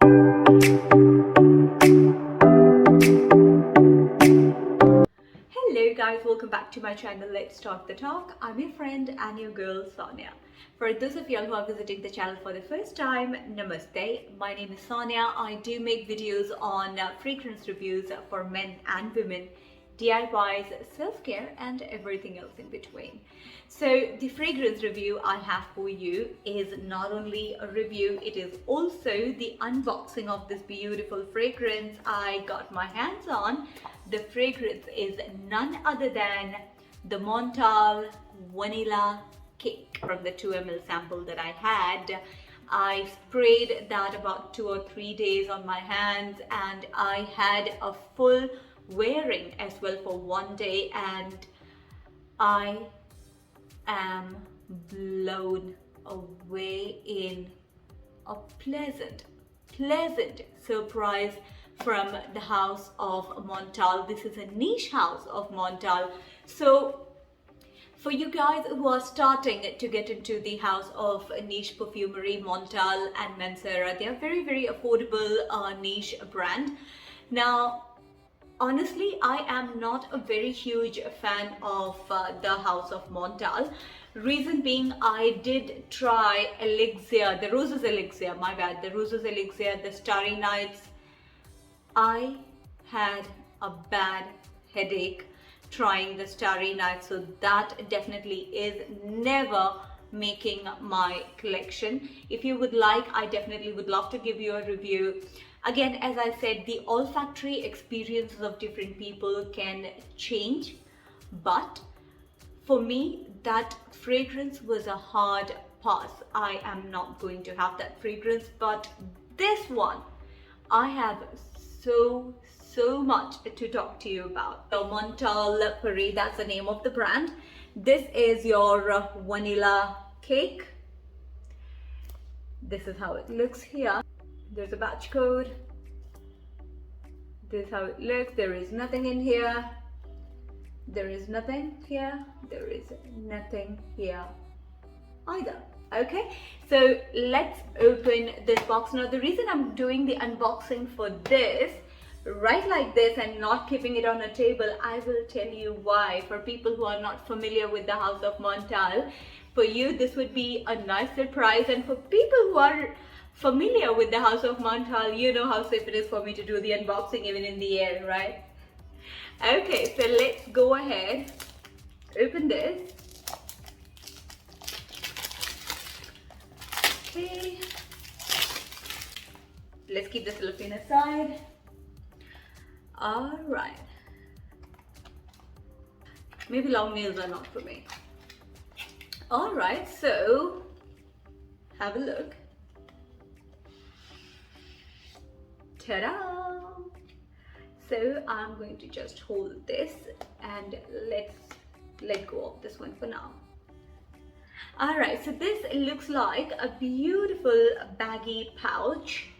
Hello guys, welcome back to my channel. Let's talk the talk. I'm your friend and your girl Soniya. For those of y'all who are visiting the channel for the first time, namaste. My name is Soniya. I do make videos on fragrance reviews for men and women, DIYs, self-care and everything else in between. So the fragrance review I have for you is not only a review, it is also the unboxing of this beautiful fragrance I got my hands on. The fragrance is none other than the Montale Vanilla Cake. From the 2 ml sample that I had, I sprayed that about 2 or 3 days on my hands, and I had a full wearing as well for 1 day, and I am blown away in a pleasant surprise from the house of Montale. This is a niche house of Montale. So for you guys who are starting to get into the house of niche perfumery, Montale and Maison, they are very affordable niche brand. Now honestly, I am not a very huge fan of the house of Montale. Reason being, I did try Elixir, the Roses Elixir, my bad, the Roses Elixir, the Starry Nights. I had a bad headache trying the Starry Nights, so that definitely is never making my collection. If you would like, I definitely would love to give you a review. Again, as I said, the olfactory experiences of different people can change, but for me, that fragrance was a hard pass. I am not going to have that fragrance, but this one, I have so much to talk to you about. So Montale Paris, that's the name of the brand. This is your vanilla cake. This is how it looks here. There's a batch code. This is how it looks. There is nothing in here. There is nothing here. There is nothing here either. Okay, so let's open this box. Now the reason I'm doing the unboxing for this right like this and not keeping it on a table, I will tell you why. For people who are not familiar with the house of Montale, for you this would be a nice surprise, and for people who are familiar with the house of Montale, you know how safe it is for me to do the unboxing even in the air, right? Okay, so let's go ahead, open this. Okay, let's keep the cellophane aside. All right, maybe long nails are not for me. All right, so have a look. Ta-da! So I'm going to just hold this and let's let go of this one for now. All right, so this looks like a beautiful baggy pouch.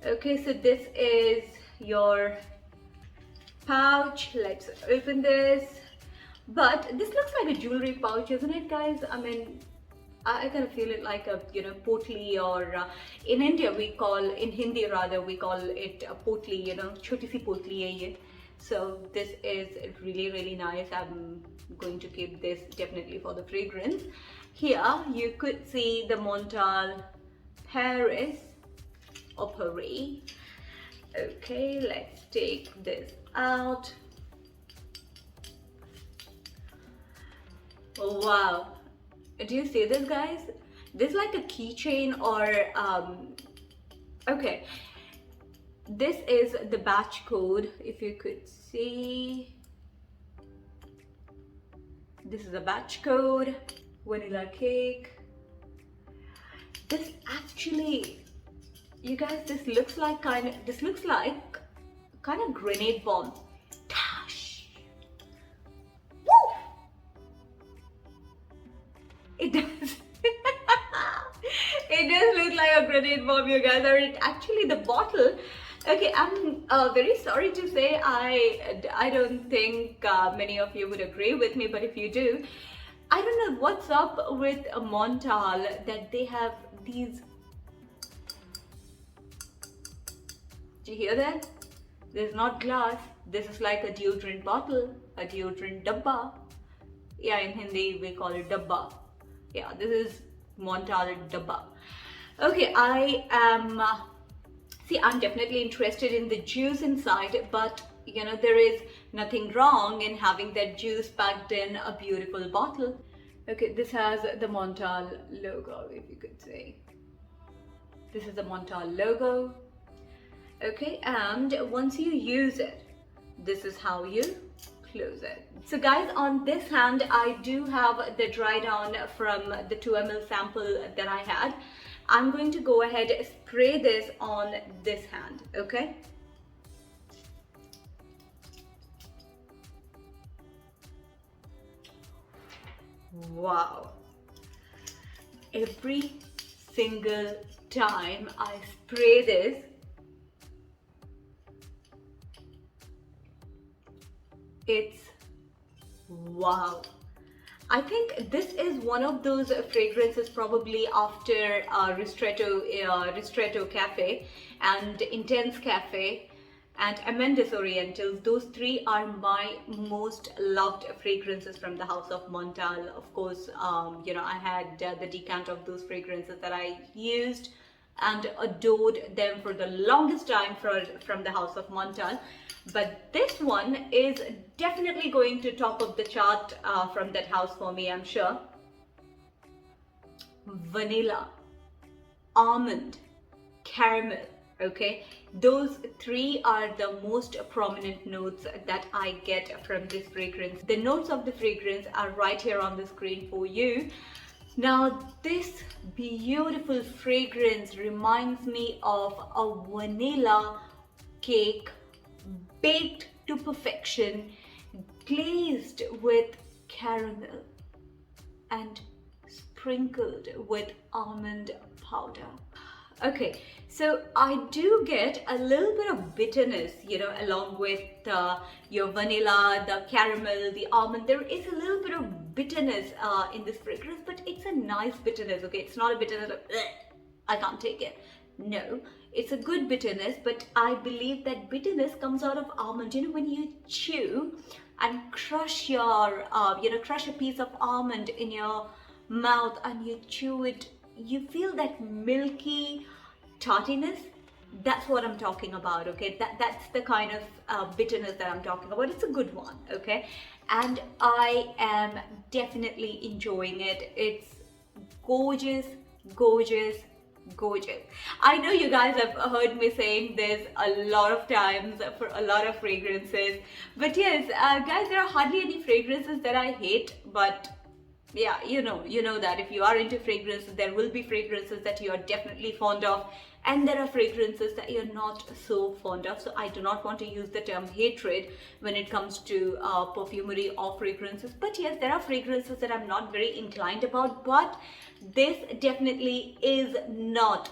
Okay, so this is your pouch. Let's open this. But this looks like a jewelry pouch, isn't it, guys? I mean, I kind of feel it like a, you know, potli, or in India we call, in Hindi rather, we call it a potli, you know, choti si potli hai ye. So this is really nice. I'm going to keep this definitely for the fragrance. Here you could see the Montale Paris or Paris. Okay, let's take this out. Oh, wow. Do you see this, guys? This is like a keychain, or okay, this is the batch code. If you could see, this is a batch code, vanilla cake. This actually, you guys, this looks like kind of grenade bomb. It does. It does look like a grenade bomb, you guys. Or it actually, the bottle. Okay, I'm very sorry to say, I don't think many of you would agree with me, but if you do, I don't know what's up with Montale that they have these Do you hear that? This is not glass. This is like a deodorant bottle, a deodorant dabba. Yeah, in Hindi we call it dabba. Yeah, this is Montale dabba. Okay, I'm definitely interested in the juice inside, but you know, there is nothing wrong in having that juice packed in a beautiful bottle. Okay, this has the Montale logo, if you could say. This is the Montale logo. Okay, and once you use it, this is how you close it. So guys, on this hand, I do have the dry down from the 2 ml sample that I had. I'm going to go ahead and spray this on this hand, okay? Wow. Every single time I spray this, it's wow. I think this is one of those fragrances probably after Ristretto Cafe and Intense Cafe and Amandus Orientals. Those 3 are my most loved fragrances from the house of Montale. Of course, you know, I had the decant of those fragrances that I used and adored them for the longest time from the house of Montale. But this one is definitely going to top of the chart from that house for me, I'm sure. Vanilla, almond, caramel, okay? Those 3 are the most prominent notes that I get from this fragrance. The notes of the fragrance are right here on the screen for you. Now, this beautiful fragrance reminds me of a vanilla cake baked to perfection, glazed with caramel and sprinkled with almond powder. Okay, so I do get a little bit of bitterness, you know, along with your vanilla, the caramel, the almond. There is a little bit of bitterness in this fragrance, but it's a nice bitterness, okay? It's not a bitterness of, I can't take it. No, it's a good bitterness, but I believe that bitterness comes out of almond. You know, when you chew and crush your, crush a piece of almond in your mouth and you chew it, you feel that milky tartiness. That's what I'm talking about, okay? That's the kind of bitterness that I'm talking about. It's a good one, okay? And I am definitely enjoying it. It's gorgeous, gorgeous, gorgeous. I know you guys have heard me saying this a lot of times for a lot of fragrances, but yes, guys, there are hardly any fragrances that I hate, but yeah, you know that if you are into fragrances, there will be fragrances that you are definitely fond of, and there are fragrances that you're not so fond of. So I do not want to use the term hatred when it comes to perfumery or fragrances, but yes, there are fragrances that I'm not very inclined about, but this definitely is not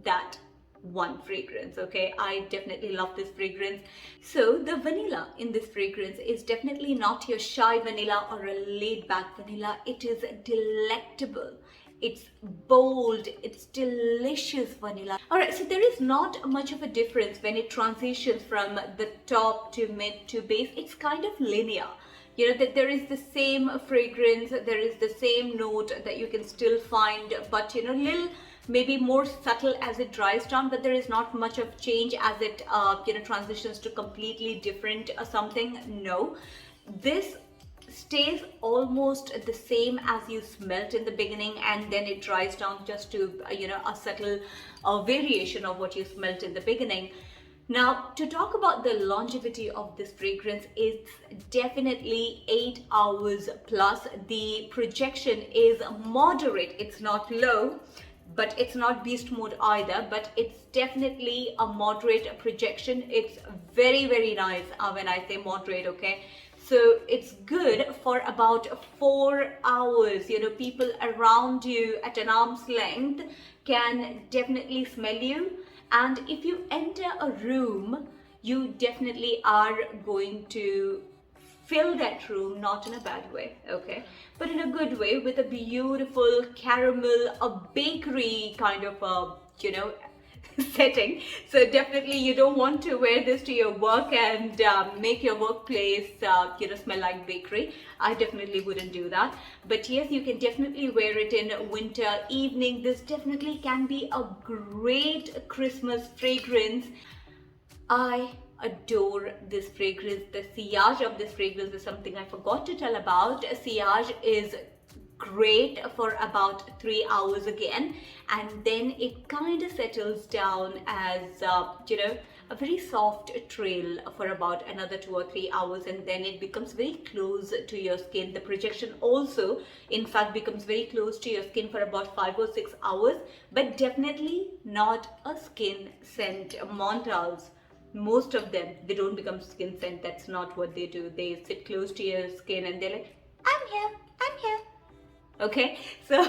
that one fragrance, okay? I definitely love this fragrance. So the vanilla in this fragrance is definitely not your shy vanilla or a laid back vanilla. It is delectable, it's bold, it's delicious vanilla. All right, so there is not much of a difference when it transitions from the top to mid to base. It's kind of linear. You know, that there is the same fragrance, there is the same note that you can still find, but you know, little maybe more subtle as it dries down, but there is not much of change as it transitions to completely different something. No, this stays almost the same as you smelt in the beginning, and then it dries down just to a subtle variation of what you smelt in the beginning. Now, to talk about the longevity of this fragrance, it's definitely 8 hours plus. The projection is moderate, it's not low, but it's not beast mode either, but it's definitely a moderate projection. It's very, very nice when I say moderate, okay? So it's good for about 4 hours. You know, people around you at an arm's length can definitely smell you. And if you enter a room, you definitely are going to fill that room, not in a bad way, okay, but in a good way, with a beautiful caramel, a bakery kind of setting. So definitely you don't want to wear this to your work and make your workplace smell like bakery. I definitely wouldn't do that. But yes, you can definitely wear it in winter evening. This definitely can be a great Christmas fragrance. I adore this fragrance. The sillage of this fragrance is something I forgot to tell about. Sillage is great for about 3 hours again, and then it kind of settles down as a very soft trail for about another 2 or 3 hours, and then it becomes very close to your skin. The projection also in fact becomes very close to your skin for about 5 or 6 hours, but definitely not a skin scent. Montales, most of them, they don't become skin scent. That's not what they do. They sit close to your skin and they're like, I'm here. Okay, so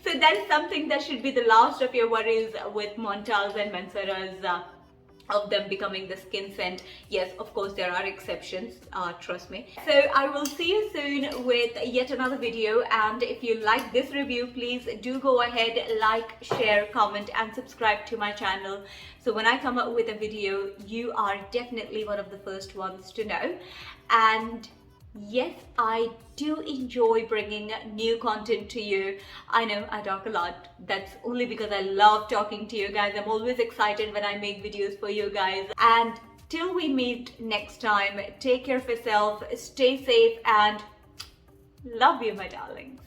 so that's something that should be the last of your worries with Montales and Mansaras, of them becoming the skin scent. Yes, of course there are exceptions, trust me. So I will see you soon with yet another video, and if you like this review, please do go ahead, like, share, comment and subscribe to my channel, so when I come up with a video, you are definitely one of the first ones to know. And yes, I do enjoy bringing new content to you. I know I talk a lot. That's only because I love talking to you guys. I'm always excited when I make videos for you guys. And till we meet next time, take care of yourself, stay safe, and love you, my darlings.